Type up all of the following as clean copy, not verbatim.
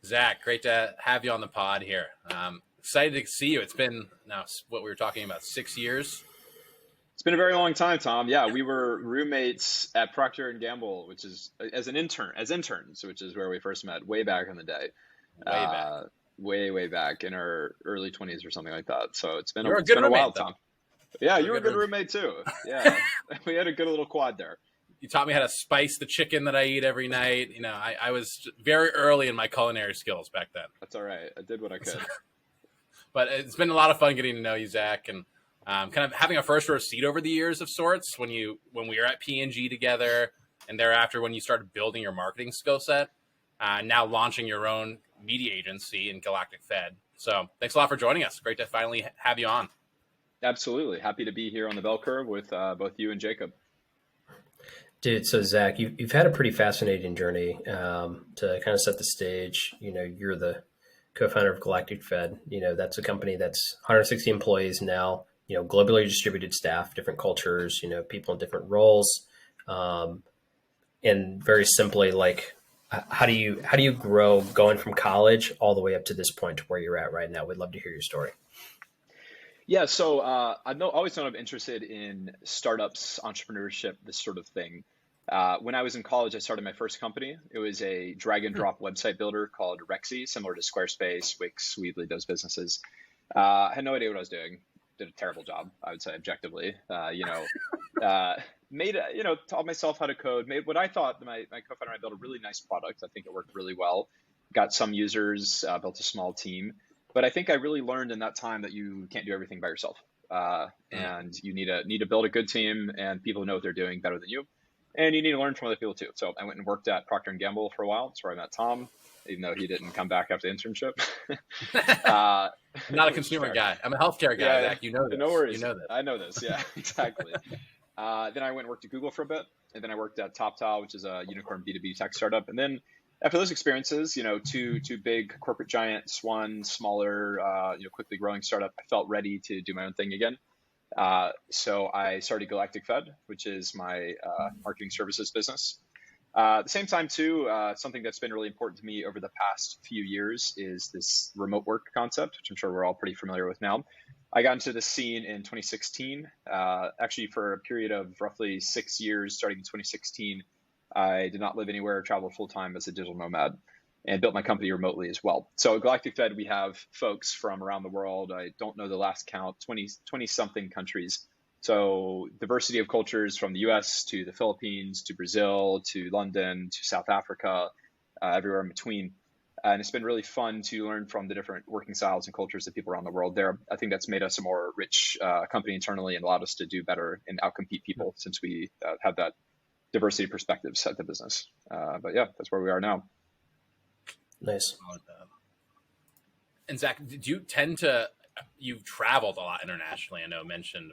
Zach, great to have you on the pod here. Excited to see you. It's been now what we were talking about, 6 years. It's been a very long time, Tom. Yeah, we were roommates at Procter and Gamble, which is as interns, which is where we first met way back in the day. Way back. Way back in our early 20s or something like that. So it's been You're a it's good been a roommate, while, though. Tom. Yeah, you were a good roommate. roommate too. Yeah, we had a good little quad there. You taught me how to spice the chicken that I eat every night. You know, I was very early in my culinary skills back then. That's all right. I did what I could. But it's been a lot of fun getting to know you, Zach, and kind of having a first row seat over the years of sorts when we were at P&G together, and thereafter when you started building your marketing skill set, now launching your own media agency in Galactic Fed. So thanks a lot for joining us. Great to finally have you on. Absolutely. Happy to be here on the bell curve with both you and Jacob. Dude, so Zach, you've had a pretty fascinating journey to kind of set the stage. You know, you're the co-founder of Galactic Fed. You know, that's a company that's 160 employees now, you know, globally distributed staff, different cultures, you know, people in different roles. And very simply, like, how do you grow going from college all the way up to this point to where you're at right now? We'd love to hear your story. Yeah, so I've always known I'm interested in startups, entrepreneurship, this sort of thing. When I was in college, I started my first company. It was a drag and drop website builder called Rexy, similar to Squarespace, Wix, Weebly, those businesses. I had no idea what I was doing. Did a terrible job, I would say, objectively. Taught myself how to code. Made what I thought my co-founder and I built a really nice product. I think it worked really well. Got some users, built a small team. But I think I really learned in that time that you can't do everything by yourself, and you need to build a good team and people who know what they're doing better than you, and you need to learn from other people too. So I went and worked at Procter and Gamble for a while. That's where I met Tom, even though he didn't come back after the internship. I'm not a consumer guy. I'm a healthcare guy, Yeah, Zach. You know this. no worries. You know this. I know this. Yeah, exactly. Then I went and worked at Google for a bit, and then I worked at Toptal, which is a unicorn B2B tech startup, and then after those experiences, you know, two big corporate giants, one smaller, quickly growing startup, I felt ready to do my own thing again. So I started Galactic Fed, which is my marketing services business. At the same time, too, something that's been really important to me over the past few years is this remote work concept, which I'm sure we're all pretty familiar with now. I got into this scene in 2016, actually for a period of roughly 6 years, starting in 2016. I did not live anywhere, traveled full-time as a digital nomad, and built my company remotely as well. So at Galactic Fed, we have folks from around the world. I don't know the last count, 20-something countries. So diversity of cultures from the US to the Philippines, to Brazil, to London, to South Africa, everywhere in between. And it's been really fun to learn from the different working styles and cultures of people around the world there. I think that's made us a more rich company internally and allowed us to do better and outcompete people since we have that diversity perspectives at the business. But yeah, that's where we are now. Nice. And Zach, you've traveled a lot internationally. I know mentioned,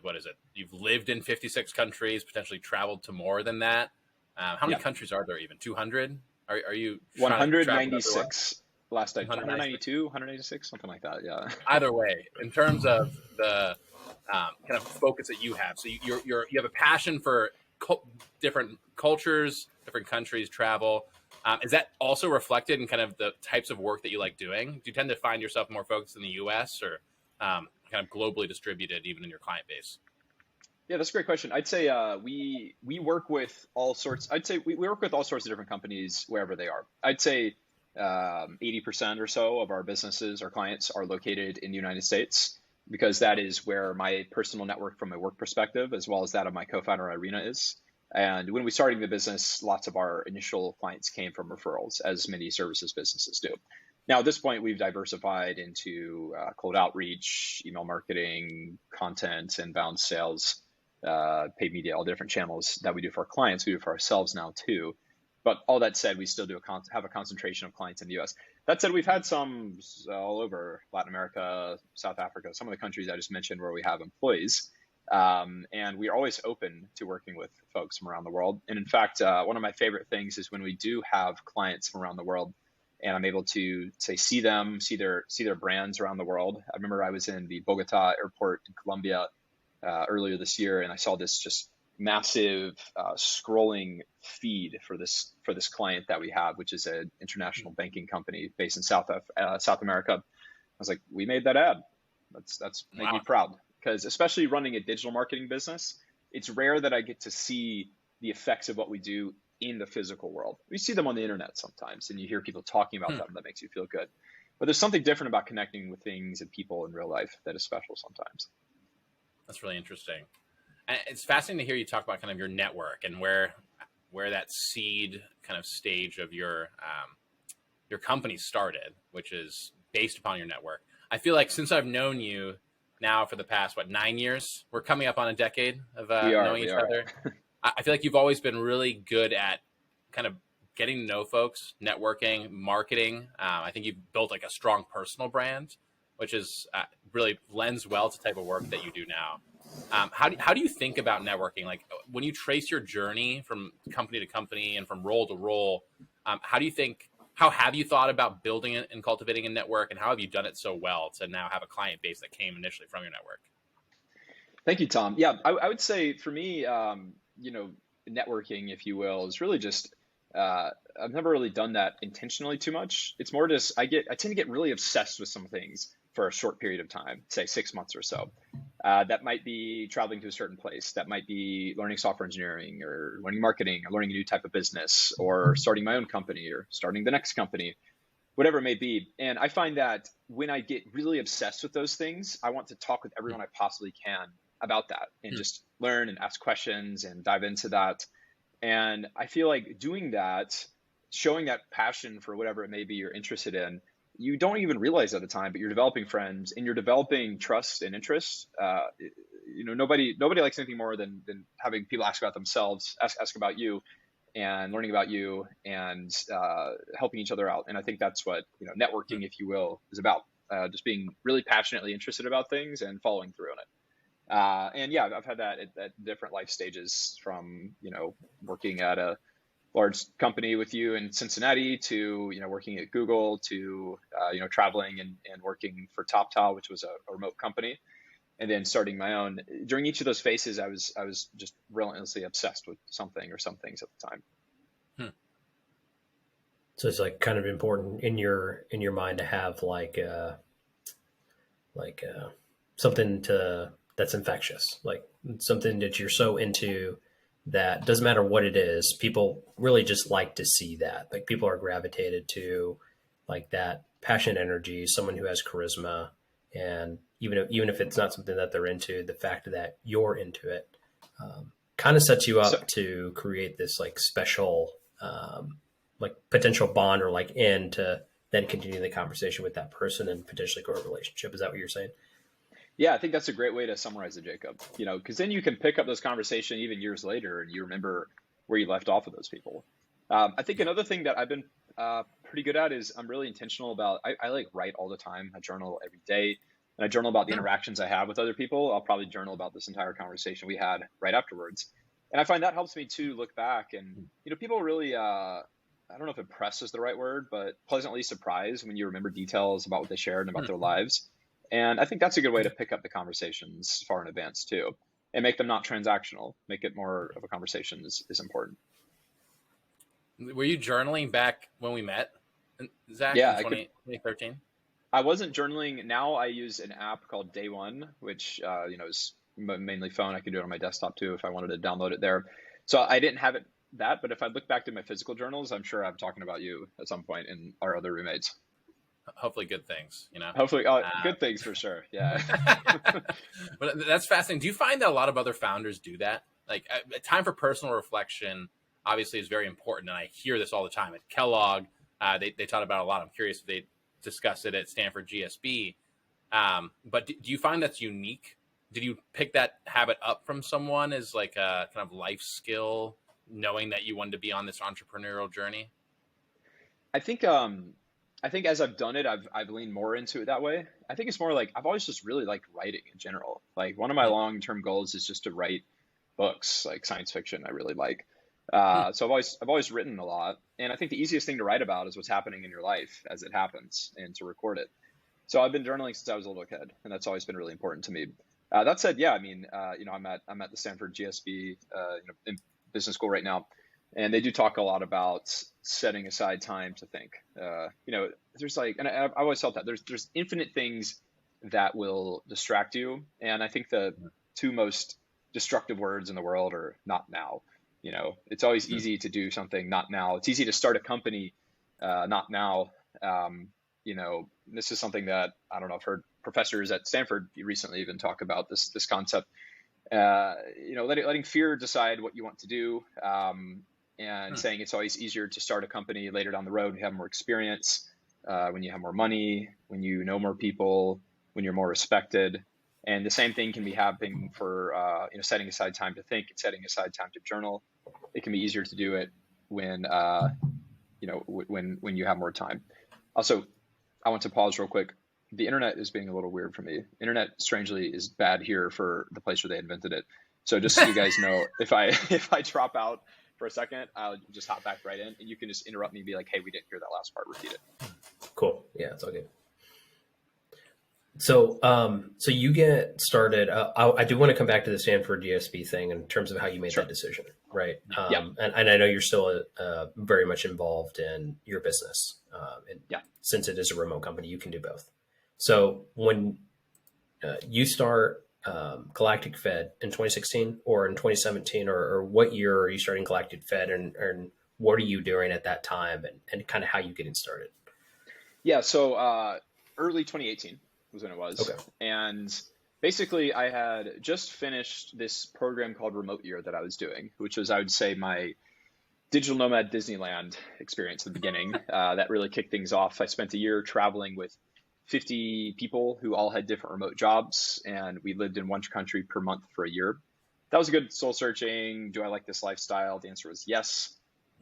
you've lived in 56 countries, potentially traveled to more than that. How many countries are there even? 200? Are you 196 last I 192, 186, something like that. Yeah. Either way, in terms of the kind of focus that you have, so you have a passion for different cultures, different countries, travel. Is that also reflected in kind of the types of work that you like doing? Do you tend to find yourself more focused in the U.S. or kind of globally distributed, even in your client base? Yeah, that's a great question. I'd say we work with all sorts. I'd say we work with all sorts of different companies wherever they are. I'd say 80% or so of our businesses, our clients, are located in the United States, because that is where my personal network from a work perspective, as well as that of my co-founder Irina, is. And when we started the business, lots of our initial clients came from referrals, as many services businesses do. Now, at this point, we've diversified into cold outreach, email marketing, content, inbound sales, paid media, all the different channels that we do for our clients. We do for ourselves now, too. But all that said, we still do have a concentration of clients in the U.S. That said, we've had some all over Latin America, South Africa, some of the countries I just mentioned where we have employees. And we are always open to working with folks from around the world. And in fact, one of my favorite things is when we do have clients from around the world and I'm able to see their brands around the world. I remember I was in the Bogota airport in Colombia earlier this year, and I saw this just massive scrolling feed for this client that we have, which is an international banking company based in South America. I was like, we made that ad. That's made me proud, because especially running a digital marketing business, it's rare that I get to see the effects of what we do in the physical world. We see them on the internet sometimes, and you hear people talking about them. That makes you feel good. But there's something different about connecting with things and people in real life that is special sometimes. That's really interesting. And it's fascinating to hear you talk about kind of your network and where that seed kind of stage of your company started, which is based upon your network. I feel like since I've known you now for the past, 9 years, we're coming up on a decade of knowing each other. I feel like you've always been really good at kind of getting to know folks, networking, marketing. I think you've built like a strong personal brand, which is really lends well to the type of work that you do now. How do you think about networking? Like when you trace your journey from company to company and from role to role, how have you thought about building it and cultivating a network, and how have you done it so well to now have a client base that came initially from your network? Thank you, Tom. Yeah, I would say for me, networking, if you will, is really just, I've never really done that intentionally too much. It's more just, I tend to get really obsessed with some things for a short period of time, say 6 months or so. That might be traveling to a certain place. That might be learning software engineering or learning marketing or learning a new type of business or starting my own company or starting the next company, whatever it may be. And I find that when I get really obsessed with those things, I want to talk with everyone I possibly can about that and just learn and ask questions and dive into that. And I feel like doing that, showing that passion for whatever it may be you're interested in, you don't even realize at the time, but you're developing friends and you're developing trust and interest. Nobody likes anything more than having people ask about themselves, ask about you, and learning about you, and helping each other out. And I think that's what networking, if you will, is about. Just being really passionately interested about things and following through on it. And yeah, I've had that at different life stages, from working at a large company with you in Cincinnati to working at Google to traveling and working for Toptal, which was a remote company, and then starting my own. During each of those phases, I was just relentlessly obsessed with something or some things at the time. So it's like kind of important in your mind to have like something that's infectious, like something that you're so into that doesn't matter what it is. People really just like to see that. Like people are gravitated to like that passion, energy, someone who has charisma. And even if it's not something that they're into, the fact that you're into it kind of sets you up to create this like special like potential bond or like end to then continue the conversation with that person and potentially grow a relationship. Is that what you're saying? Yeah, I think that's a great way to summarize it, Jacob. Because then you can pick up this conversation even years later and you remember where you left off with those people. I think another thing that I've been pretty good at is I'm really intentional about, I like write all the time. I journal every day, and I journal about the interactions I have with other people. I'll probably journal about this entire conversation we had right afterwards. And I find that helps me to look back and, people really, I don't know if impressed is the right word, but pleasantly surprised when you remember details about what they shared and about their lives. And I think that's a good way to pick up the conversations far in advance too, and make them not transactional. Make it more of a conversation is important. Were you journaling back when we met, Zach, in 2013? I wasn't journaling. Now I use an app called Day One, which is mainly phone. I can do it on my desktop too if I wanted to download it there. So I didn't have that, but if I look back to my physical journals, I'm sure I'm talking about you at some point and our other roommates. Hopefully good things, Hopefully good things for sure. Yeah. But that's fascinating. Do you find that a lot of other founders do that? Like a time for personal reflection obviously is very important. And I hear this all the time at Kellogg. They taught about it a lot. I'm curious if they discuss it at Stanford GSB. But do you find that's unique? Did you pick that habit up from someone as like a kind of life skill, knowing that you wanted to be on this entrepreneurial journey? I think as I've done it, I've leaned more into it that way. I think it's more like I've always just really liked writing in general. Like one of my long-term goals is just to write books, like science fiction. I really like. So I've always written a lot, and I think the easiest thing to write about is what's happening in your life as it happens, and to record it. So I've been journaling since I was a little kid, and that's always been really important to me. That said, yeah, I mean, I'm at the Stanford GSB, in business school right now, and they do talk a lot about setting aside time to think. There's like, and I've always felt that there's infinite things that will distract you, and I think the two most destructive words in the world are "not now." It's always easy to do something not now. It's easy to start a company, not now. This is something that I don't know. I've heard professors at Stanford recently even talk about this concept. Letting fear decide what you want to do, and saying it's always easier to start a company later down the road when you have more experience, when you have more money, when you know more people, when you're more respected. And the same thing can be happening for setting aside time to think and setting aside time to journal. It can be easier to do it when when you have more time. Also, I want to pause real quick. The internet is being a little weird for me. Internet, strangely, is bad here for the place where they invented it. So just so you guys know, if I drop out for a second, I'll just hop back right in, and you can just interrupt me and be like, "Hey, we didn't hear that last part. Repeat it." Cool. Yeah, it's all good. So, so you get started. I do want to come back to the Stanford GSB thing in terms of how you made that decision, right? And I know you're still very much involved in your business, since it is a remote company, you can do both. So when you start Galactic Fed in 2016 or in 2017, or what year are you starting Galactic Fed, and what are you doing at that time, and kind of how you getting started? Yeah, so early 2018 was when it was. Okay. And basically I had just finished this program called Remote Year that I was doing, which was, I would say, my digital nomad Disneyland experience at the beginning. That really kicked things off. I spent a year traveling with 50 people who all had different remote jobs, and we lived in one country per month for a year. That was a good soul searching. Do I like this lifestyle? The answer was yes.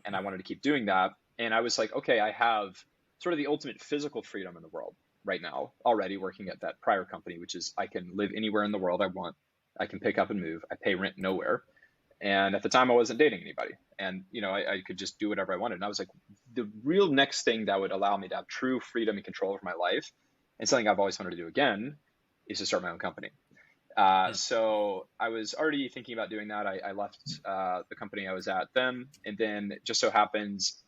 And I wanted to keep doing that. And I was like, okay, I have sort of the ultimate physical freedom in the world right now, already working at that prior company, which is I can live anywhere in the world I want. I can pick up and move. I pay rent nowhere. And at the time I wasn't dating anybody, and I could just do whatever I wanted. And I was like, the real next thing that would allow me to have true freedom and control over my life, and something I've always wanted to do again, is to start my own company. So I was already thinking about doing that. I left the company I was at then, and then just so happens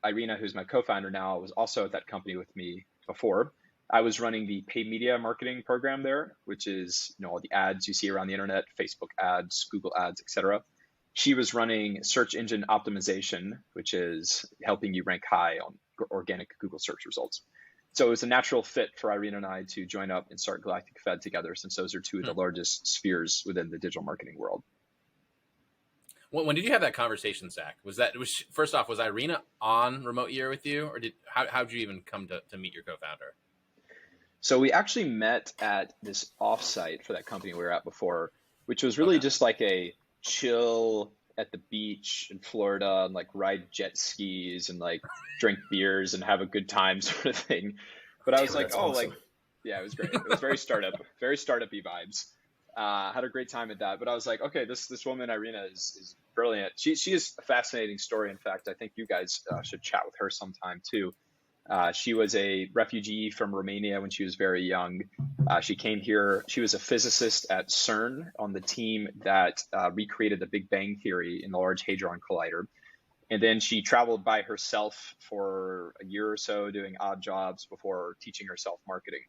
Irina, who's my co-founder now, was also at that company with me before. I was running the paid media marketing program there, which is all the ads you see around the internet, Facebook ads, Google ads, etc. She was running search engine optimization, which is helping you rank high on organic Google search results. So it was a natural fit for Irina and I to join up and start Galactic Fed together, since those are two of the largest spheres within the digital marketing world. When did you have that conversation, Zach? First off, was Irina on Remote Year with you, or how did you even come to meet your co-founder? So we actually met at this offsite for that company we were at before, which was really just like a chill at the beach in Florida and like ride jet skis and like drink beers and have a good time sort of thing. But I was like, awesome. Yeah, it was great. It was very startup-y vibes. Had a great time at that. But I was like, okay, this woman, Irina, is brilliant. She is a fascinating story. In fact, I think you guys should chat with her sometime too. She was a refugee from Romania when she was very young. She came here. She was a physicist at CERN on the team that recreated the Big Bang Theory in the Large Hadron Collider. And then she traveled by herself for a year or so doing odd jobs before teaching herself marketing.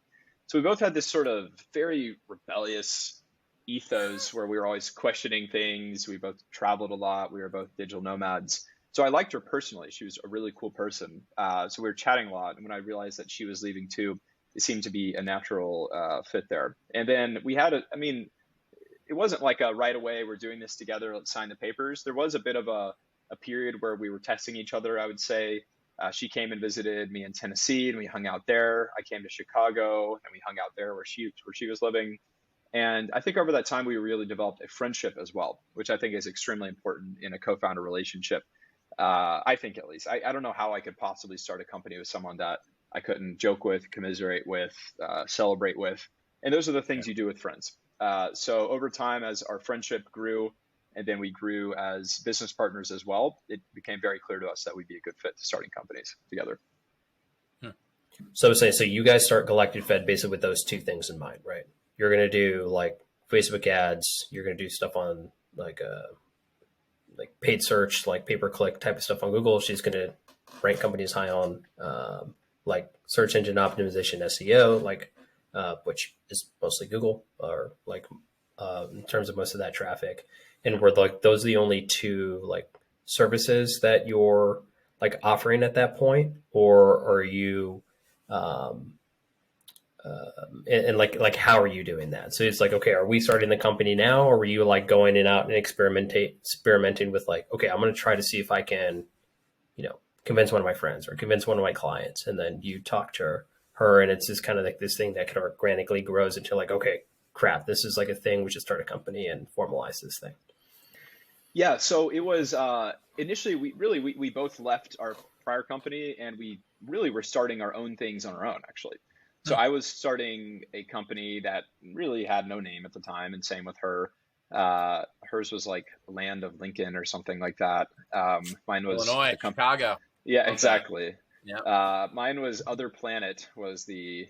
So we both had this sort of very rebellious ethos where we were always questioning things. We both traveled a lot. We were both digital nomads. So I liked her personally. She was a really cool person. So we were chatting a lot. And when I realized that she was leaving too, it seemed to be a natural fit there. And then we had it wasn't like a right away, we're doing this together, let's sign the papers. There was a bit of a period where we were testing each other, I would say. She came and visited me in Tennessee, and we hung out there. I came to Chicago, and we hung out there where she was living. And I think over that time, we really developed a friendship as well, which I think is extremely important in a co-founder relationship. I think, at least. I don't know how I could possibly start a company with someone that I couldn't joke with, commiserate with, celebrate with. And those are the things you do with friends. So over time, as our friendship grew, and then we grew as business partners as well, it became very clear to us that we'd be a good fit to starting companies together. So you guys start Galactic Fed basically with those two things in mind, right? you're going to do like Facebook ads, you're going to do stuff on like paid search, like pay-per-click type of stuff on Google. She's going to rank companies high on like search engine optimization, SEO, like which is mostly Google, or like in terms of most of that traffic. And we're like, those are the only two like services that you're like offering at that point, or are you and like how are you doing that? So it's like, okay, are we starting the company now, or were you like going and out and experimenting with like, okay, I'm going to try to see if I can, convince one of my friends or convince one of my clients, and then you talk to her, and it's just kind of like this thing that kind of organically grows into like, okay, crap, this is like a thing. We should start a company and formalize this thing. Yeah, so it was initially we both left our prior company, and we really were starting our own things on our own, actually. So I was starting a company that really had no name at the time, and same with her. Hers was like Land of Lincoln or something like that. Mine was Illinois, Chicago. Yeah, Okay. exactly. Yeah. Mine was Other Planet was the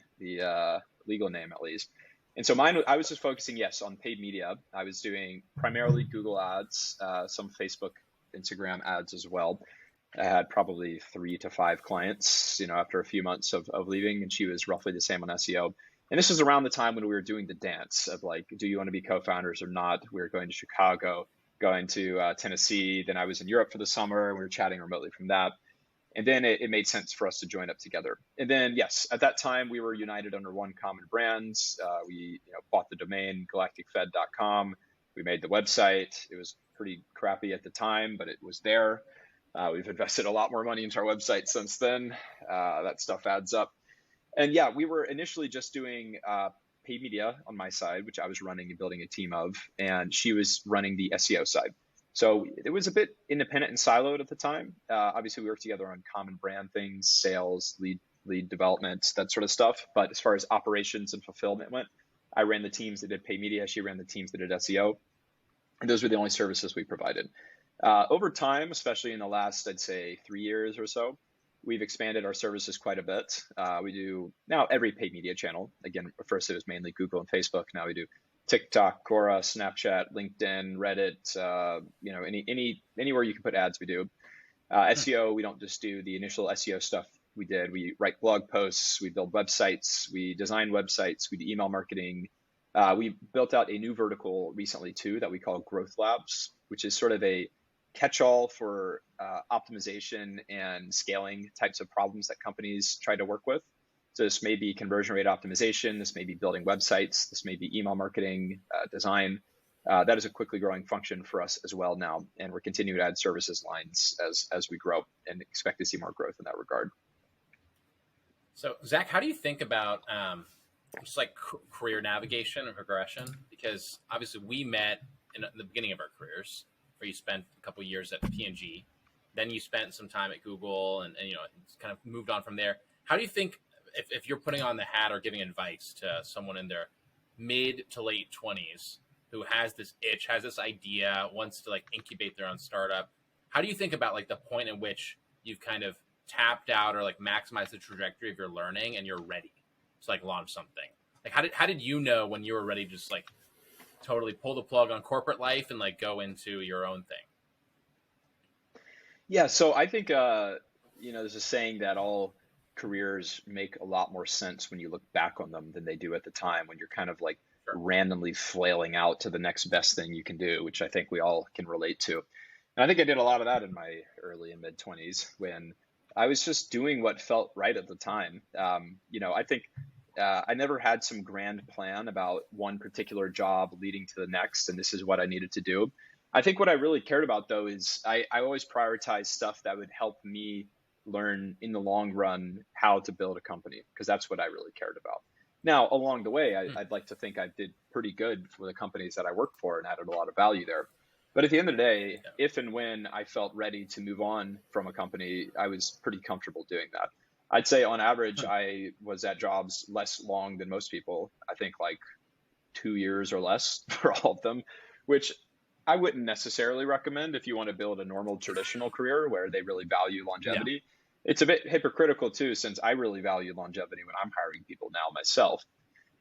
legal name, at least. And so I was just focusing, yes, on paid media. I was doing primarily Google ads, some Facebook, Instagram ads as well. I had probably 3 to 5 clients, after a few months of leaving, and she was roughly the same on SEO. And this was around the time when we were doing the dance of like, do you want to be co-founders or not? We were going to Chicago, going to Tennessee. Then I was in Europe for the summer, and we were chatting remotely from that. And then it made sense for us to join up together. And then, yes, at that time, we were united under one common brand. We bought the domain galacticfed.com. We made the website. It was pretty crappy at the time, but it was there. We've invested a lot more money into our website since then. That stuff adds up. And yeah, we were initially just doing paid media on my side, which I was running and building a team of, and she was running the SEO side. So it was a bit independent and siloed at the time. Obviously, we worked together on common brand things, sales, lead development, that sort of stuff. But as far as operations and fulfillment went, I ran the teams that did paid media. She ran the teams that did SEO. And those were the only services we provided. Over time, especially in the last, I'd say 3 years or so, we've expanded our services quite a bit. We do now every paid media channel. Again, first it was mainly Google and Facebook. Now we do TikTok, Quora, Snapchat, LinkedIn, Reddit, anywhere you can put ads, we do. SEO, we don't just do the initial SEO stuff we did. We write blog posts, we build websites, we design websites, we do email marketing. We built out a new vertical recently too that we call Growth Labs, which is sort of a catch-all for optimization and scaling types of problems that companies try to work with. So this may be conversion rate optimization, this may be building websites, this may be email marketing, design. That is a quickly growing function for us as well now, and we're continuing to add services lines as we grow and expect to see more growth in that regard. So Zach, how do you think about just like career navigation and progression? Because obviously we met in the beginning of our careers, where you spent a couple of years at P&G, then you spent some time at Google, and it's kind of moved on from there. How do you think, if you're putting on the hat or giving advice to someone in their mid to late 20s who has this itch, has this idea, wants to like incubate their own startup, how do you think about like the point in which you've kind of tapped out or like maximized the trajectory of your learning and you're ready to like launch something? Like how did you know when you were ready to just like totally pull the plug on corporate life and like go into your own thing? Yeah, so I think there's a saying that all careers make a lot more sense when you look back on them than they do at the time, when you're kind of like randomly flailing out to the next best thing you can do, which I think we all can relate to. And I think I did a lot of that in my early and mid 20s when I was just doing what felt right at the time. I think I never had some grand plan about one particular job leading to the next, and this is what I needed to do. I think what I really cared about, though, is I always prioritized stuff that would help me learn in the long run how to build a company, because that's what I really cared about. Now, along the way, I'd like to think I did pretty good for the companies that I worked for and added a lot of value there. But at the end of the day, if and when I felt ready to move on from a company, I was pretty comfortable doing that. I'd say on average, I was at jobs less long than most people. I think like 2 years or less for all of them, which I wouldn't necessarily recommend if you want to build a normal traditional career where they really value longevity. Yeah. It's a bit hypocritical too, since I really value longevity when I'm hiring people now myself.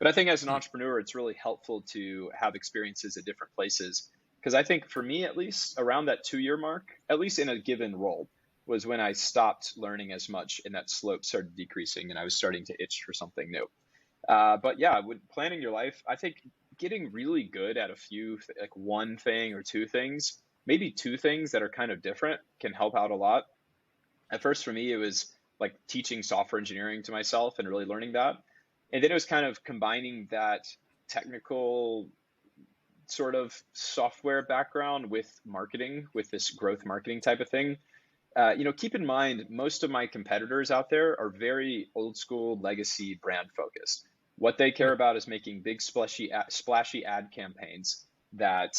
But I think as an entrepreneur, it's really helpful to have experiences at different places. Because I think for me, at least around that 2-year mark, at least in a given role, was when I stopped learning as much and that slope started decreasing and I was starting to itch for something new. But yeah, with planning your life, I think getting really good at a few, like one thing or two things, maybe two things that are kind of different can help out a lot. At first for me, it was like teaching software engineering to myself and really learning that. And then it was kind of combining that technical sort of software background with marketing, with this growth marketing type of thing. Keep in mind, most of my competitors out there are very old school legacy brand focused. What they care about is making big splashy ad campaigns that,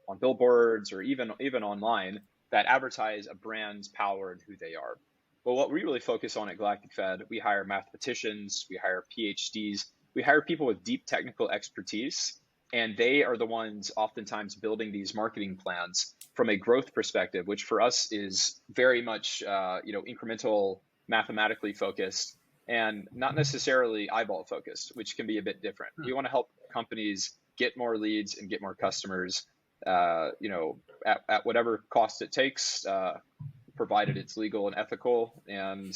on billboards or even online that advertise a brand's power and who they are. But what we really focus on at Galactic Fed, we hire mathematicians, we hire PhDs, we hire people with deep technical expertise, and they are the ones oftentimes building these marketing plans from a growth perspective, which for us is very much, incremental, mathematically focused, and not necessarily eyeball focused, which can be a bit different. You want to help companies get more leads and get more customers, at whatever cost it takes, provided it's legal and ethical and,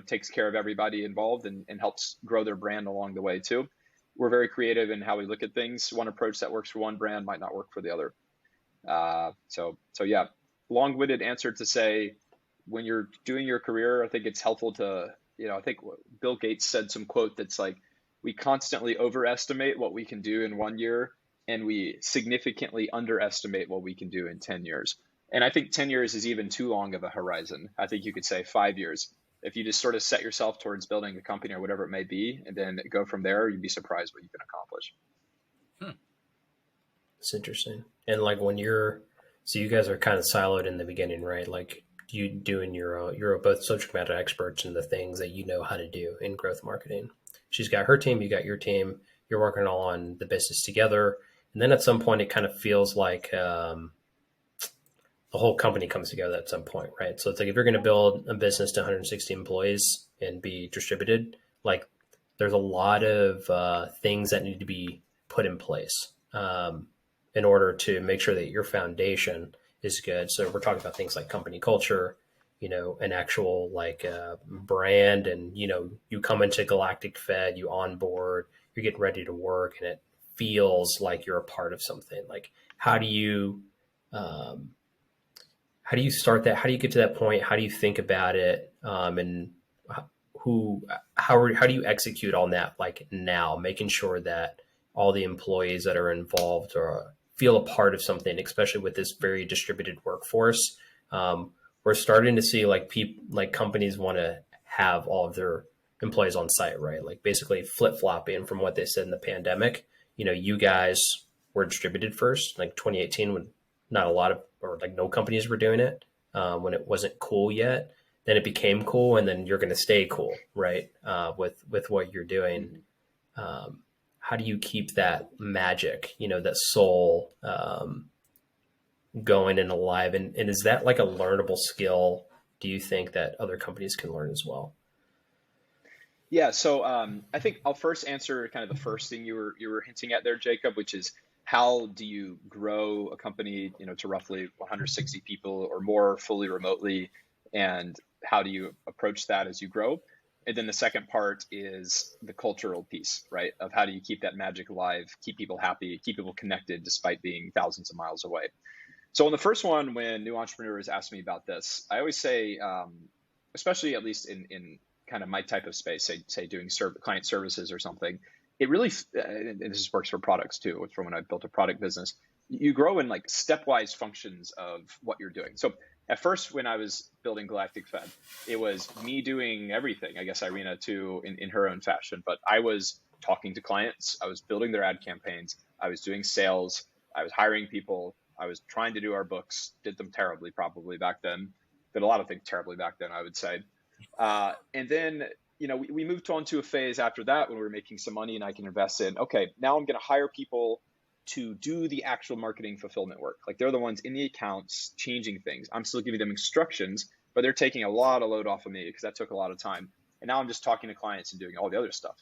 takes care of everybody involved and helps grow their brand along the way too. We're very creative in how we look at things. One approach that works for one brand might not work for the other. So yeah, long-winded answer to say, when you're doing your career, I think it's helpful to, I think Bill Gates said some quote that's like, we constantly overestimate what we can do in 1 year, and we significantly underestimate what we can do in 10 years. And I think 10 years is even too long of a horizon. I think you could say 5 years. If you just sort of set yourself towards building a company or whatever it may be, and then go from there, you'd be surprised what you can accomplish. It's interesting. And like so you guys are kind of siloed in the beginning, right? Like you doing you're both subject matter experts in the things that you know how to do in growth marketing. She's got her team, you got your team, you're working all on the business together. And then at some point, it kind of feels like the whole company comes together at some point, right? So it's like if you're going to build a business to 160 employees and be distributed, like there's a lot of things that need to be put in place in order to make sure that your foundation is good. So we're talking about things like company culture, an actual brand, and you come into Galactic Fed, you onboard, you're getting ready to work, and it feels like you're a part of something. Like how do you start that? How do you get to that point? How do you think about it? And how do you execute on that? Like now, making sure that all the employees that are involved feel a part of something, especially with this very distributed workforce. We're starting to see like companies want to have all of their employees on site, right? Like basically flip-flopping from what they said in the pandemic. You guys were distributed first, like 2018, when not a lot of, or like no companies were doing it, when it wasn't cool yet. Then it became cool, and then you're going to stay cool, right? With what you're doing. How do you keep that magic, that soul going and alive? And is that like a learnable skill, do you think, that other companies can learn as well? Yeah, so I think I'll first answer kind of the first thing you were hinting at there, Jacob, which is how do you grow a company, to roughly 160 people or more fully remotely, and how do you approach that as you grow? And then the second part is the cultural piece, right? Of how do you keep that magic alive, keep people happy, keep people connected despite being thousands of miles away. So on the first one, when new entrepreneurs ask me about this, I always say, especially at least in kind of my type of space, say doing client services or something, it really, and this works for products too, it's from when I built a product business, you grow in like stepwise functions of what you're doing. So at first, when I was building Galactic Fed, it was me doing everything. I guess Irina too, in her own fashion. But I was talking to clients. I was building their ad campaigns. I was doing sales. I was hiring people. I was trying to do our books. Did them terribly, probably back then. Did a lot of things terribly back then, I would say. And then, we moved on to a phase after that when we were making some money and I can invest in, okay, now I'm going to hire people to do the actual marketing fulfillment work. Like they're the ones in the accounts changing things. I'm still giving them instructions, but they're taking a lot of load off of me because that took a lot of time. And now I'm just talking to clients and doing all the other stuff.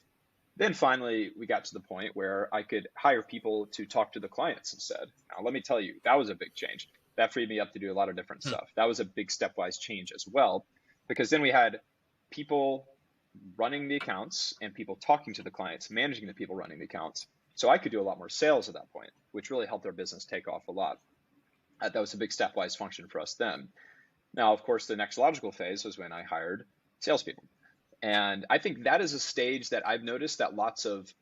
Then finally, we got to the point where I could hire people to talk to the clients instead. Now, let me tell you, that was a big change. That freed me up to do a lot of different stuff. That was a big stepwise change as well, because then we had people running the accounts and people talking to the clients, managing the people running the accounts. So I could do a lot more sales at that point, which really helped our business take off a lot. That was a big stepwise function for us then. Now, of course, the next logical phase was when I hired salespeople. And I think that is a stage that I've noticed that lots of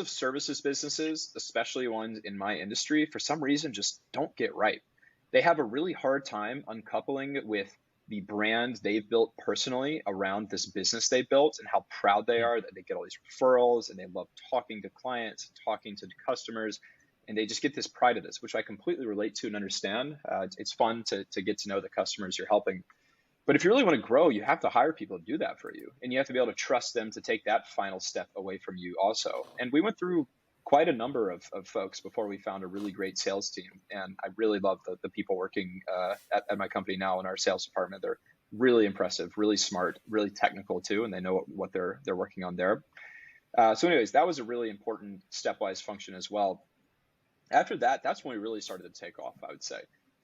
services businesses, especially ones in my industry, for some reason just don't get right. They have a really hard time uncoupling with the brand they've built personally around this business they built and how proud they are that they get all these referrals and they love talking to clients, talking to customers, and they just get this pride of this, which I completely relate to and understand. It's fun to get to know the customers you're helping. But if you really want to grow, you have to hire people to do that for you. And you have to be able to trust them to take that final step away from you also. And we went through quite a number of folks before we found a really great sales team. And I really love the people working at my company now in our sales department. They're really impressive, really smart, really technical too. And they know what they're working on there. So anyways, that was a really important stepwise function as well. After that, that's when we really started to take off, I would say.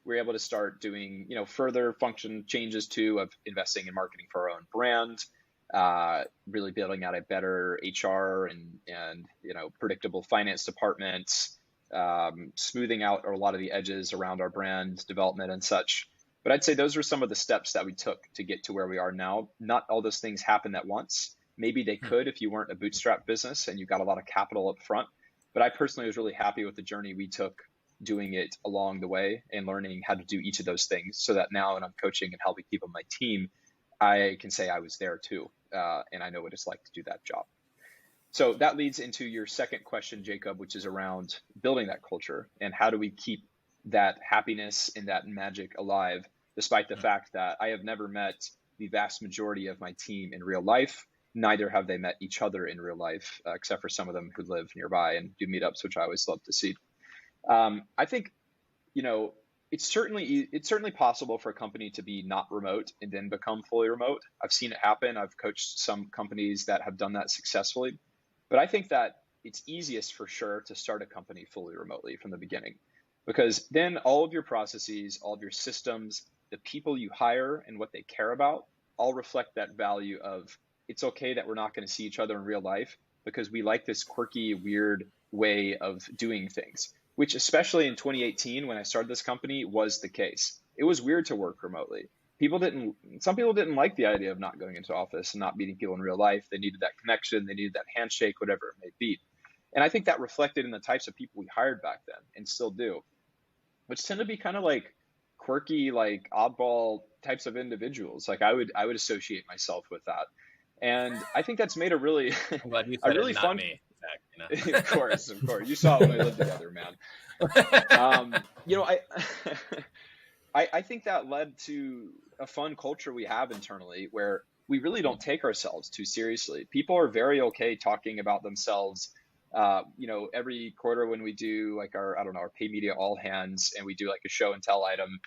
We were able to start doing, further function changes too, of investing in marketing for our own brand, really building out a better HR and predictable finance departments, smoothing out a lot of the edges around our brand development and such. But I'd say those were some of the steps that we took to get to where we are now. Not all those things happened at once. Maybe they could if you weren't a bootstrap business and you got a lot of capital up front. But I personally was really happy with the journey we took doing it along the way and learning how to do each of those things, so that now when I'm coaching and helping people on my team, I can say I was there too. And I know what it's like to do that job. So that leads into your second question, Jacob, which is around building that culture and how do we keep that happiness and that magic alive, despite the fact that I have never met the vast majority of my team in real life. Neither have they met each other in real life, except for some of them who live nearby and do meetups, which I always love to see. I think, it's certainly possible for a company to be not remote and then become fully remote. I've seen it happen. I've coached some companies that have done that successfully. But I think that it's easiest for sure to start a company fully remotely from the beginning, because then all of your processes, all of your systems, the people you hire and what they care about all reflect that value of it's okay that we're not going to see each other in real life because we like this quirky, weird way of doing things, which especially in 2018, when I started this company, was the case. It was weird to work remotely. Some people didn't like the idea of not going into office and not meeting people in real life. They needed that connection. They needed that handshake, whatever it may be. And I think that reflected in the types of people we hired back then and still do, which tend to be kind of like quirky, like oddball types of individuals. Like I would associate myself with that. And I think that's made a really, I'm glad you a said really it, not fun. me. Zach, Of course. You saw it when we lived together, man. I think that led to a fun culture we have internally where we really don't take ourselves too seriously. People are very okay talking about themselves. Every quarter when we do like our pay media all hands and we do like a show and tell item,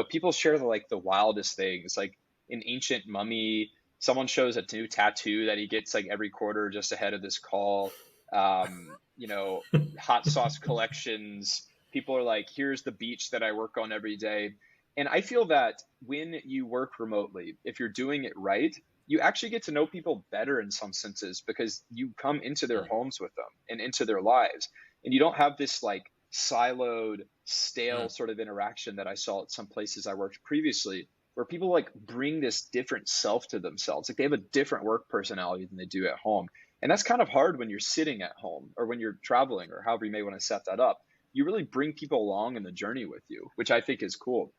people share the wildest things, like an ancient mummy. Someone shows a new tattoo that he gets like every quarter just ahead of this call. Hot sauce collections. People are like, here's the beach that I work on every day. And I feel that when you work remotely, if you're doing it right, you actually get to know people better in some senses because you come into their homes with them and into their lives. And you don't have this like siloed, stale sort of interaction that I saw at some places I worked previously, where people like bring this different self to themselves. Like they have a different work personality than they do at home. And that's kind of hard when you're sitting at home or when you're traveling or however you may want to set that up. You really bring people along in the journey with you, which I think is cool.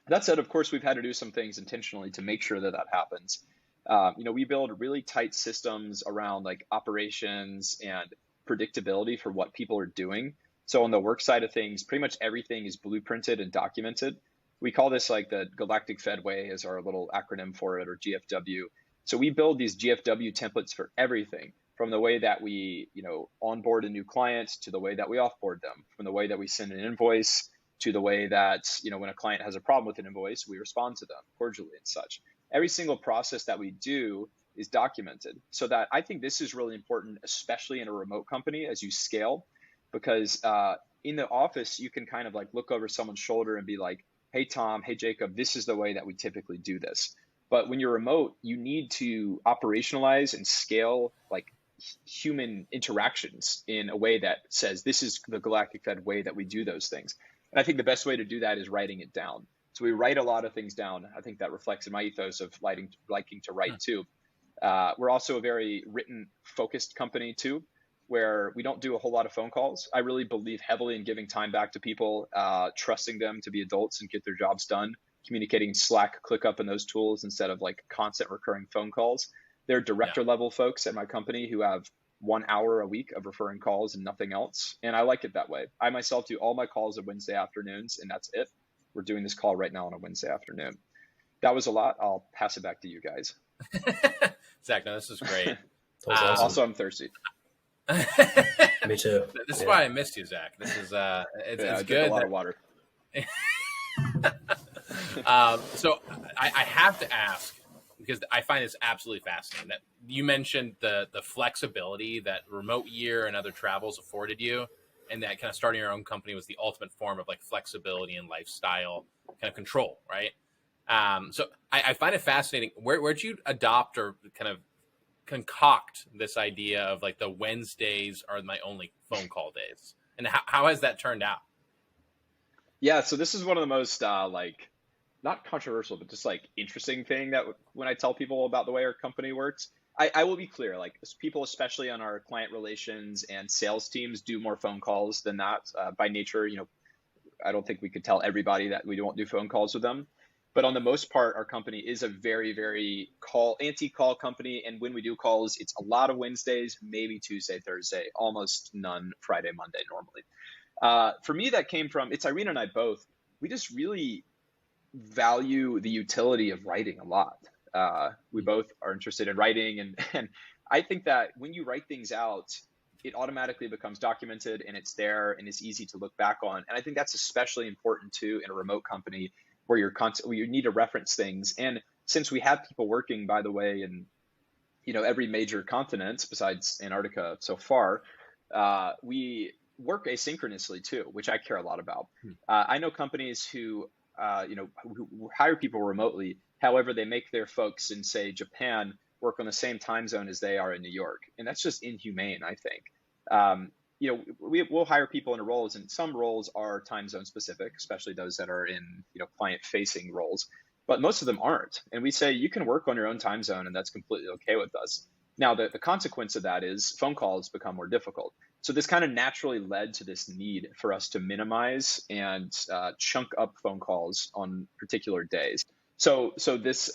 That said, of course, we've had to do some things intentionally to make sure that happens. We build really tight systems around like operations and predictability for what people are doing. So on the work side of things, pretty much everything is blueprinted and documented. We call this like the Galactic Fed way is our little acronym for it, or GFW. So we build these GFW templates for everything, from the way that we, onboard a new client to the way that we offboard them, from the way that we send an invoice to the way that, when a client has a problem with an invoice, we respond to them cordially and such. Every single process that we do is documented. So that I think this is really important, especially in a remote company as you scale, because in the office, you can kind of like look over someone's shoulder and be like, hey, Tom, hey, Jacob, this is the way that we typically do this. But when you're remote, you need to operationalize and scale like human interactions in a way that says, this is the Galactic Fed way that we do those things. And I think the best way to do that is writing it down. So we write a lot of things down. I think that reflects in my ethos of liking to write too. We're also a very written focused company too, where we don't do a whole lot of phone calls. I really believe heavily in giving time back to people, trusting them to be adults and get their jobs done, communicating Slack, ClickUp, and those tools instead of like constant recurring phone calls. There are director level folks at my company who have 1 hour a week of referring calls and nothing else. And I like it that way. I myself do all my calls on Wednesday afternoons, and that's it. We're doing this call right now on a Wednesday afternoon. That was a lot. I'll pass it back to you guys. Zach, no, this is great. Awesome. Also, I'm thirsty. Me too. This is why I missed you, Zach. This is it's good. A lot of water. So I have to ask, because I find this absolutely fascinating, that you mentioned the flexibility that remote year and other travels afforded you, and that kind of starting your own company was the ultimate form of like flexibility and lifestyle kind of control, right? So I find it fascinating. Where'd you adopt or kind of concoct this idea of like the Wednesdays are my only phone call days, and how has that turned out? Yeah, so this is one of the most like not controversial, but just like interesting thing that when I tell people about the way our company works, I will be clear, like people, especially on our client relations and sales teams, do more phone calls than that by nature. You know, I don't think we could tell everybody that we don't do phone calls with them. But on the most part, our company is a very, very anti-call company. And when we do calls, it's a lot of Wednesdays, maybe Tuesday, Thursday, almost none Friday, Monday normally. For me, that came from, it's Irina and I both, we just really value the utility of writing a lot. We both are interested in writing. And I think that when you write things out, it automatically becomes documented and it's there and it's easy to look back on. And I think that's especially important too in a remote company where you need to reference things. And since we have people working, by the way, in every major continent besides Antarctica so far, we work asynchronously too, which I care a lot about. I know companies who hire people remotely. However, they make their folks in, say, Japan work on the same time zone as they are in New York. And that's just inhumane, I think. We'll hire people in roles, and some roles are time zone specific, especially those that are in, client facing roles, but most of them aren't. And we say, you can work on your own time zone and that's completely okay with us. Now, the consequence of that is phone calls become more difficult. So this kind of naturally led to this need for us to minimize and chunk up phone calls on particular days. So this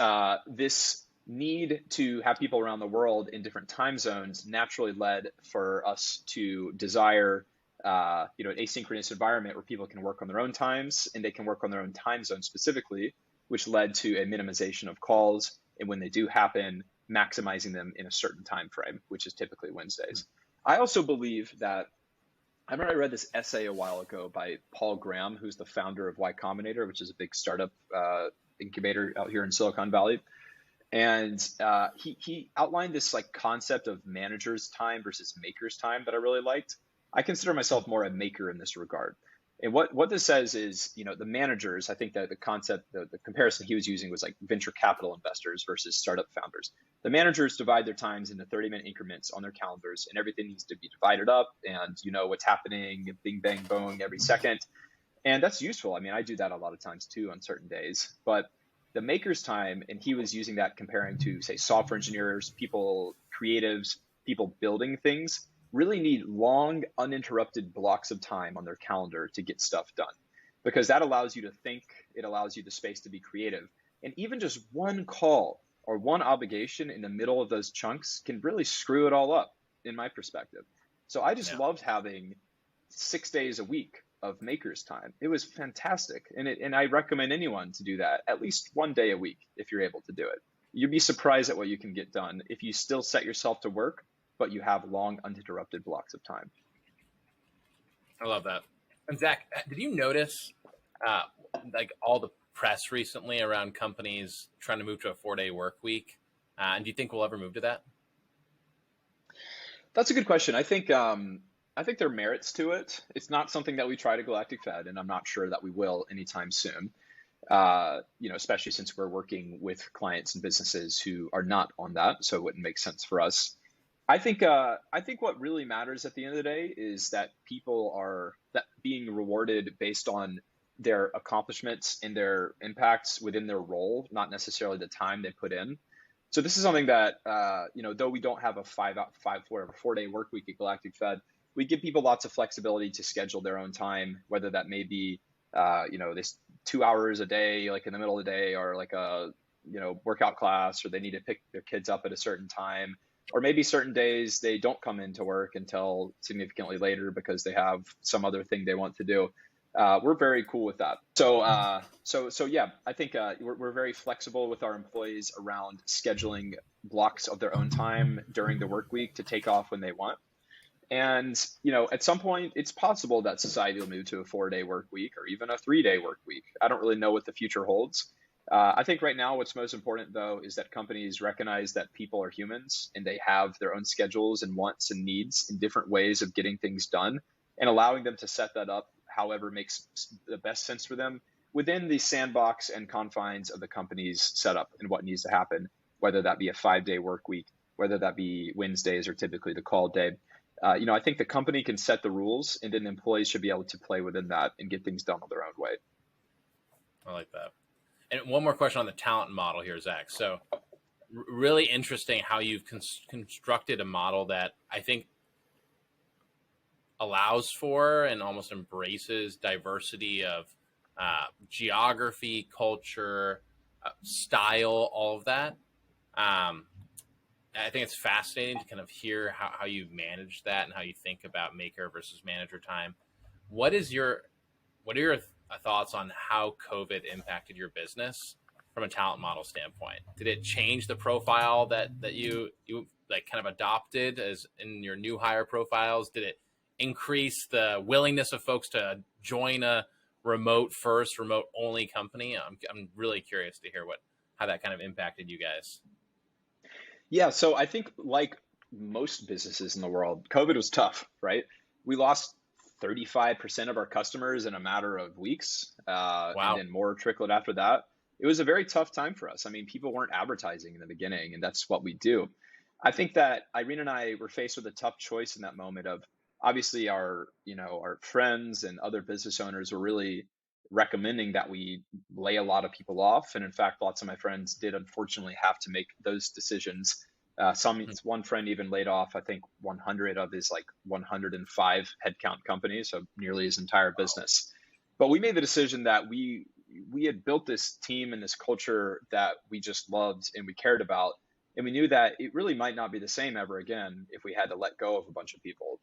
need to have people around the world in different time zones naturally led for us to desire an asynchronous environment where people can work on their own times and they can work on their own time zone specifically, which led to a minimization of calls, and when they do happen, maximizing them in a certain time frame, which is typically Wednesdays. I also believe that I remember I read this essay a while ago by Paul Graham, who's the founder of Y Combinator, which is a big startup incubator out here in Silicon Valley. And he outlined this like concept of manager's time versus maker's time that I really liked. I consider myself more a maker in this regard. And what this says is, the managers, I think that the concept, the comparison he was using was like venture capital investors versus startup founders. The managers divide their times into 30-minute increments on their calendars, and everything needs to be divided up, and what's happening, bing, bang, boom, every second. And that's useful. I mean, I do that a lot of times too on certain days. But the maker's time, and he was using that comparing to, say, software engineers, people, creatives, people building things, really need long, uninterrupted blocks of time on their calendar to get stuff done, because that allows you to think, it allows you the space to be creative. And even just one call or one obligation in the middle of those chunks can really screw it all up, in my perspective. So I just loved having 6 days a week of maker's time. It was fantastic. And I recommend anyone to do that at least one day a week if you're able to do it. You'd be surprised at what you can get done if you still set yourself to work, but you have long, uninterrupted blocks of time. I love that. And Zach, did you notice like all the press recently around companies trying to move to a 4-day work week? And do you think we'll ever move to that? That's a good question. I think there are merits to it. It's not something that we try to Galactic Fed, and I'm not sure that we will anytime soon. Especially since we're working with clients and businesses who are not on that, so it wouldn't make sense for us. I think what really matters at the end of the day is that people are that being rewarded based on their accomplishments and their impacts within their role, not necessarily the time they put in. So this is something that though we don't have a 4-day work week at Galactic Fed, we give people lots of flexibility to schedule their own time, whether that may be this 2 hours a day, like in the middle of the day, or like a workout class, or they need to pick their kids up at a certain time, or maybe certain days they don't come into work until significantly later because they have some other thing they want to do. We're very cool with that. So yeah, I think we're very flexible with our employees around scheduling blocks of their own time during the work week to take off when they want. And, at some point it's possible that society will move to a 4-day work week or even a 3-day work week. I don't really know what the future holds. I think right now what's most important, though, is that companies recognize that people are humans and they have their own schedules and wants and needs and different ways of getting things done, and allowing them to set that up however makes the best sense for them within the sandbox and confines of the company's setup and what needs to happen, whether that be a 5-day work week, whether that be Wednesdays are typically the call day. I think the company can set the rules, and then the employees should be able to play within that and get things done on their own way. I like that. And one more question on the talent model here, Zach. So really interesting how you've constructed a model that I think allows for and almost embraces diversity of geography, culture, style, all of that. I think it's fascinating to kind of hear how you've managed that and how you think about maker versus manager time. What are your thoughts on how COVID impacted your business from a talent model standpoint? Did it change the profile that you like kind of adopted as in your new hire profiles? Did it increase the willingness of folks to join a remote only company? I'm really curious to hear how that kind of impacted you guys. Yeah, so I think like most businesses in the world, COVID was tough, right? We lost 35% of our customers in a matter of weeks, Wow. and then more trickled after that. It was a very tough time for us. I mean, people weren't advertising in the beginning, and that's what we do. I think that Irene and I were faced with a tough choice in that moment of obviously our friends and other business owners were really recommending that we lay a lot of people off. And in fact, lots of my friends did unfortunately have to make those decisions. One friend even laid off, I think, 100 of his 105 headcount companies, so nearly his entire business. But we made the decision that we had built this team and this culture that we just loved and we cared about. And we knew that it really might not be the same ever again if we had to let go of a bunch of people.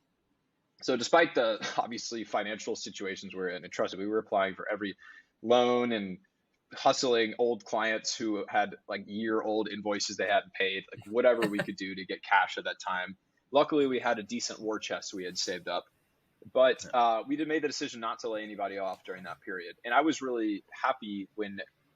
So despite the obviously financial situations we're in, and trust me, we were applying for every loan and hustling old clients who had year-old invoices they hadn't paid, whatever we could do to get cash at that time. Luckily, we had a decent war chest we had saved up, but we made the decision not to lay anybody off during that period. And I was really happy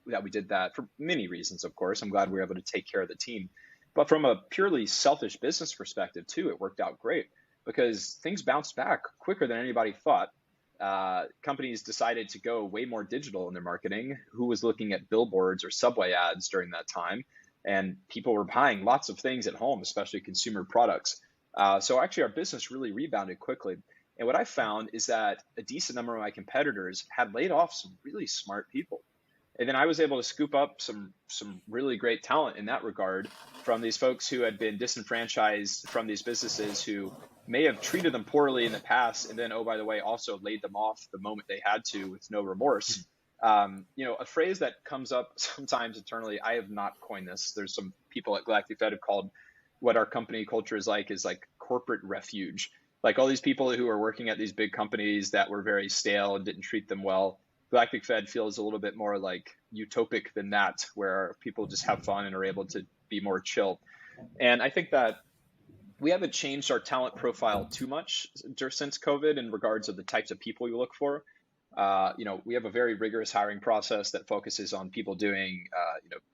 that we did that for many reasons, of course. I'm glad we were able to take care of the team. But from a purely selfish business perspective, too, it worked out great because things bounced back quicker than anybody thought. Companies decided to go way more digital in their marketing. Who was looking at billboards or subway ads during that time? And people were buying lots of things at home, especially consumer products. So actually our business really rebounded quickly. And what I found is that a decent number of my competitors had laid off some really smart people. And then I was able to scoop up some really great talent in that regard from these folks who had been disenfranchised from these businesses who may have treated them poorly in the past, and then, oh, by the way, also laid them off the moment they had to with no remorse. A phrase that comes up sometimes internally, I have not coined this. There's some people at Galactic Fed have called what our company culture is corporate refuge. All these people who are working at these big companies that were very stale and didn't treat them well. Galactic Fed feels a little bit more utopic than that, where people just have fun and are able to be more chill. And I think that we haven't changed our talent profile too much since COVID in regards of the types of people we look for. We have a very rigorous hiring process that focuses on people doing,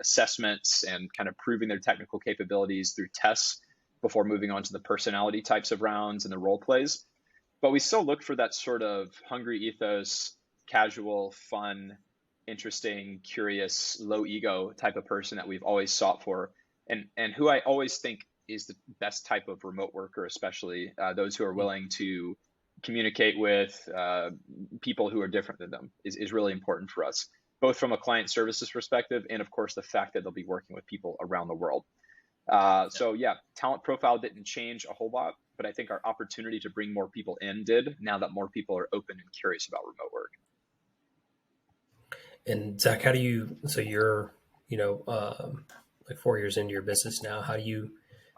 assessments and kind of proving their technical capabilities through tests before moving on to the personality types of rounds and the role plays. But we still look for that sort of hungry ethos, casual, fun, interesting, curious, low ego type of person that we've always sought for, and who I always think is the best type of remote worker, especially those who are willing to communicate with people who are different than them is really important for us, both from a client services perspective and, of course, the fact that they'll be working with people around the world. So yeah, talent profile didn't change a whole lot, but I think our opportunity to bring more people in did, now that more people are open and curious about remote work. And Zach, how do you, so you're, like 4 years into your business now, how do you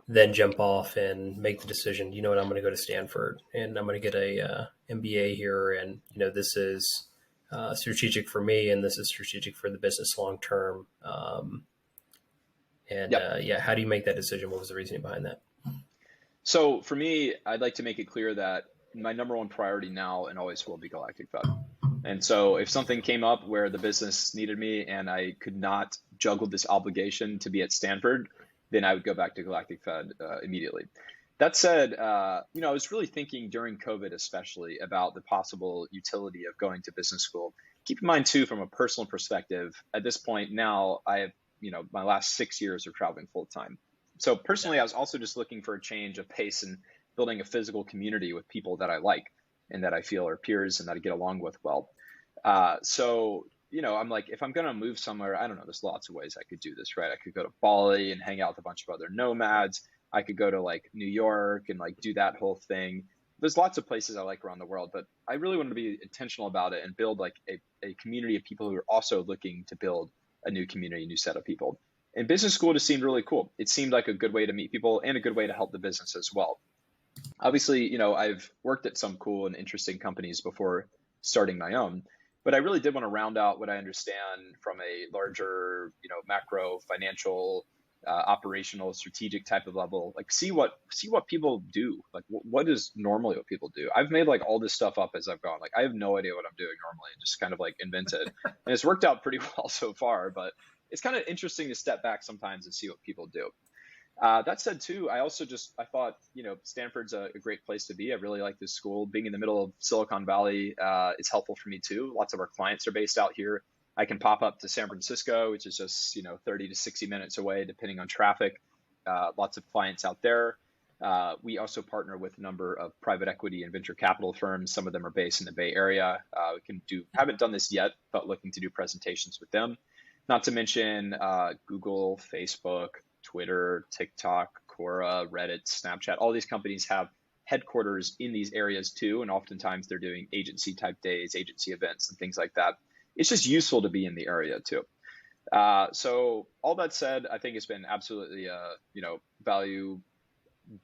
then jump off and make the decision, you know what, I'm going to go to Stanford and I'm going to get a MBA here. And, this is strategic for me and this is strategic for the business long term. How do you make that decision? What was the reasoning behind that? So for me, I'd like to make it clear that my number one priority now and always will be Galactic Fed. And so if something came up where the business needed me and I could not juggle this obligation to be at Stanford, then I would go back to Galactic Fed immediately. That said, I was really thinking during COVID, especially about the possible utility of going to business school. Keep in mind too, from a personal perspective, at this point now, I have, my last 6 years of traveling full time. So personally, I was also just looking for a change of pace and building a physical community with people that I like and that I feel are peers and that I get along with well. I'm like, if I'm going to move somewhere, I don't know, there's lots of ways I could do this, right? I could go to Bali and hang out with a bunch of other nomads. I could go to like New York and like do that whole thing. There's lots of places I like around the world, but I really want to be intentional about it and build like a community of people who are also looking to build a new community, a new set of people. And business school just seemed really cool. It seemed like a good way to meet people and a good way to help the business as well. Obviously, I've worked at some cool and interesting companies before starting my own, but I really did want to round out what I understand from a larger, macro financial, operational, strategic type of level. Like see what people do. Like what is normally what people do. I've made like all this stuff up as I've gone. Like I have no idea what I'm doing normally, and just kind of like invented. And it's worked out pretty well so far. But it's kind of interesting to step back sometimes and see what people do. That said, too, I thought, Stanford's a great place to be. I really like this school. Being in the middle of Silicon Valley is helpful for me, too. Lots of our clients are based out here. I can pop up to San Francisco, which is just, 30 to 60 minutes away, depending on traffic. Lots of clients out there. We also partner with a number of private equity and venture capital firms. Some of them are based in the Bay Area. Haven't done this yet, but looking to do presentations with them. Not to mention Google, Facebook, Twitter, TikTok, Quora, Reddit, Snapchat. All these companies have headquarters in these areas too, and oftentimes they're doing agency type days, agency events, and things like that. It's just useful to be in the area too. So all that said, I think it's been absolutely value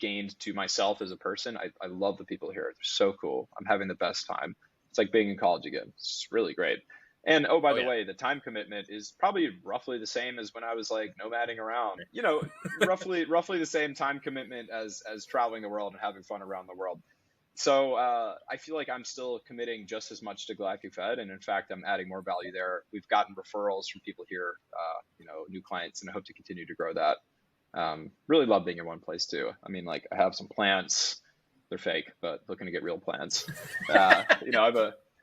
gained to myself as a person. I love the people here. They're so cool. I'm having the best time. It's like being in college again. It's really great. And by the way, the time commitment is probably roughly the same as when I was like nomading around, roughly the same time commitment as traveling the world and having fun around the world. So I feel like I'm still committing just as much to Galactic Fed. And in fact, I'm adding more value there. We've gotten referrals from people here, new clients, and I hope to continue to grow that. Really love being in one place too. I mean, like I have some plants, they're fake, but looking to get real plants. I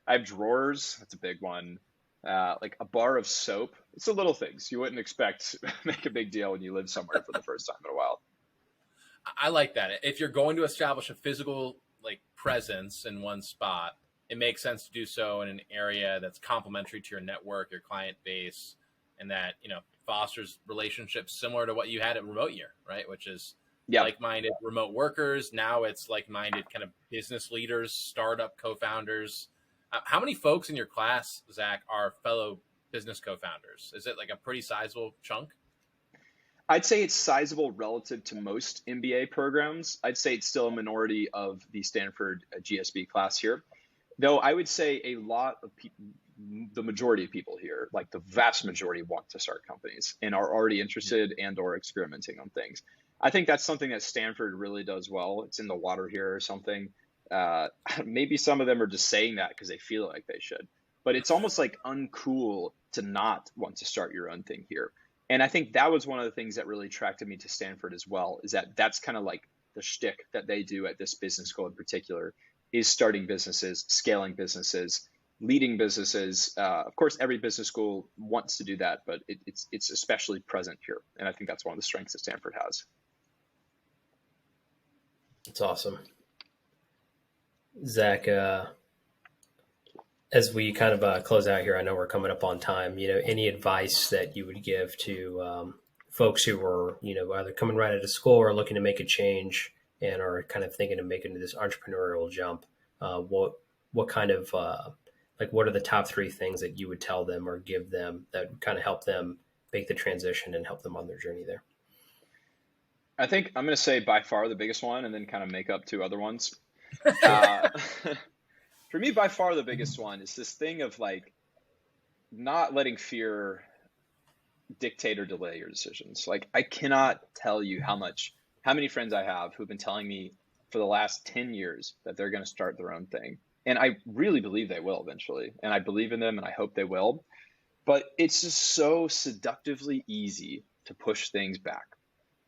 have drawers. That's a big one. Like a bar of soap. It's the little things you wouldn't expect make a big deal when you live somewhere for the first time in a while. I like that. If you're going to establish a physical presence in one spot, it makes sense to do so in an area that's complementary to your network, your client base, and that fosters relationships similar to what you had at Remote Year, right? Which is like-minded remote workers. Now it's like-minded kind of business leaders, startup co-founders. How many folks in your class, Zach, are fellow business co-founders? Is it like a pretty sizable chunk? I'd say it's sizable relative to most MBA programs. I'd say it's still a minority of the Stanford GSB class here. Though I would say a lot of people, the majority of people here, like the vast majority, want to start companies and are already interested and or experimenting on things. I think that's something that Stanford really does well. It's in the water here or something. Maybe some of them are just saying that because they feel like they should. but it's almost like uncool to not want to start your own thing here. And I think that was one of the things that really attracted me to Stanford as well, is that that's kind of like the shtick that they do at this business school in particular, is starting businesses, scaling businesses, leading businesses. Of course, every business school wants to do that, but it's especially present here. And I think that's one of the strengths that Stanford has. It's awesome. Zach, as we kind of close out here, I know we're coming up on time, any advice that you would give to folks who are, either coming right out of school or looking to make a change and are kind of thinking of making this entrepreneurial jump? What kind of, what are the top 3 things that you would tell them or give them that would kind of help them make the transition and help them on their journey there? I think I'm going to say by far the biggest one, and then kind of make up 2 other ones. For me, by far the biggest one is this thing of like not letting fear dictate or delay your decisions. Like, I cannot tell you how many friends I have who've been telling me for the last 10 years that they're going to start their own thing. And I really believe they will eventually. And I believe in them and I hope they will. But it's just so seductively easy to push things back.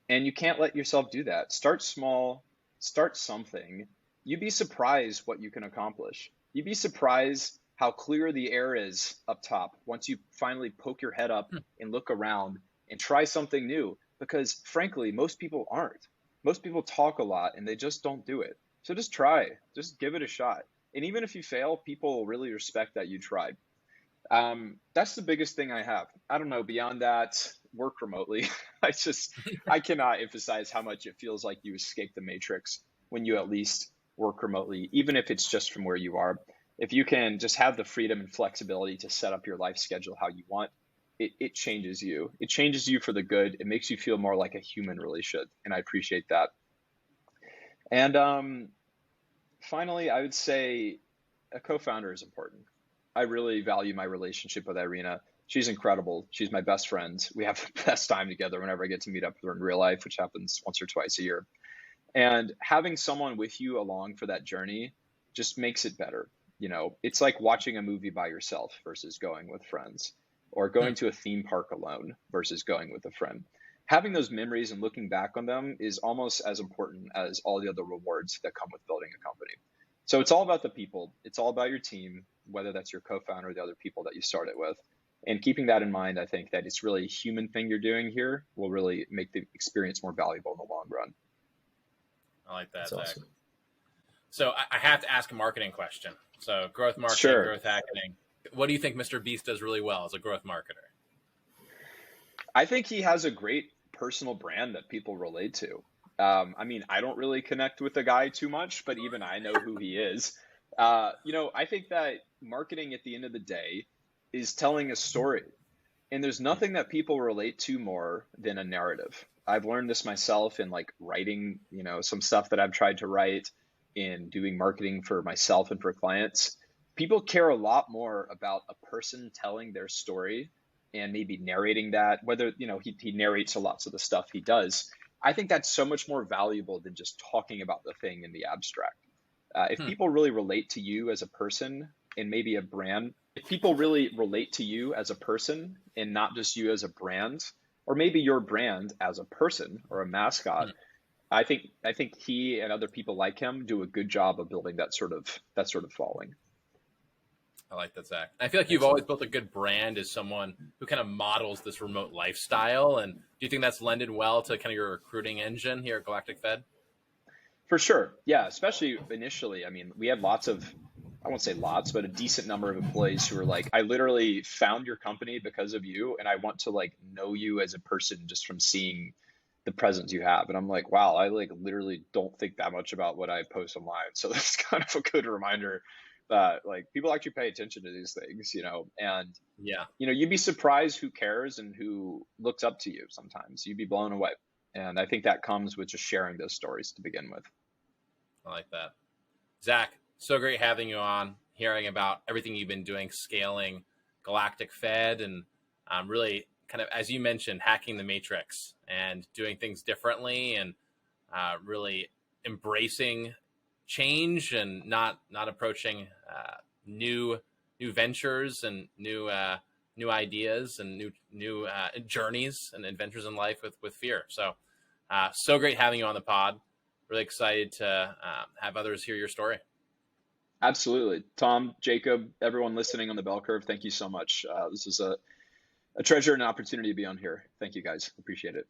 And you can't let yourself do that. Start small, start something. You'd be surprised what you can accomplish. You'd be surprised how clear the air is up top once you finally poke your head up and look around and try something new. Because frankly, most people aren't. Most people talk a lot and they just don't do it. So just try, just give it a shot. And even if you fail, people will really respect that you tried. That's the biggest thing I have. I don't know, beyond that, work remotely. I cannot emphasize how much it feels like you escape the matrix when you at least work remotely, even if it's just from where you are. If you can just have the freedom and flexibility to set up your life schedule how you want, it changes you. It changes you for the good. It makes you feel more like a human really should. And I appreciate that. And finally, I would say a co-founder is important. I really value my relationship with Irina. She's incredible. She's my best friend. We have the best time together whenever I get to meet up with her in real life, which happens once or twice a year. And having someone with you along for that journey just makes it better. It's like watching a movie by yourself versus going with friends, or going to a theme park alone versus going with a friend. Having those memories and looking back on them is almost as important as all the other rewards that come with building a company. So it's all about the people. It's all about your team, whether that's your co-founder or the other people that you started with. And keeping that in mind, I think that it's really a human thing you're doing here will really make the experience more valuable in the long run. I like that. That's Zach. awesome. So I have to ask a marketing question. So growth marketing, Sure. Growth hacking. What do you think Mr. Beast does really well as a growth marketer? I think he has a great personal brand that people relate to. I don't really connect with the guy too much, but even I know who he is. I think that marketing at the end of the day is telling a story. And there's nothing that people relate to more than a narrative. I've learned this myself in writing, some stuff that I've tried to write, in doing marketing for myself and for clients. People care a lot more about a person telling their story and maybe narrating that, whether, he narrates a lots of the stuff he does. I think that's so much more valuable than just talking about the thing in the abstract. If people really relate to you as a person and maybe a brand, if people really relate to you as a person and not just you as a brand, or maybe your brand as a person or a mascot, I think he and other people like him do a good job of building that sort of following. I like that, Zach. I feel like you've always built a good brand as someone who kind of models this remote lifestyle. And do you think that's lended well to kind of your recruiting engine here at Galactic Fed? For sure. Yeah, especially initially. We had lots of, I won't say lots, but a decent number of employees who were like, I literally found your company because of you, and I want to know you as a person just from seeing the presence you have. And I'm like, wow, I literally don't think that much about what I post online. So that's kind of a good reminder that people actually pay attention to these things, and yeah, you'd be surprised who cares and who looks up to you. Sometimes you'd be blown away. And I think that comes with just sharing those stories to begin with. I like that. Zach, so great having you on, hearing about everything you've been doing, scaling Galactic Fed, and really kind of, as you mentioned, hacking the matrix and doing things differently, and really embracing change and not approaching new new ventures and new ideas and new journeys and adventures in life with fear. So so great having you on the pod. Really excited to have others hear your story. Absolutely. Tom, Jacob, everyone listening on the bell curve, thank you so much. This is a treasure and an opportunity to be on here. Thank you guys. Appreciate it.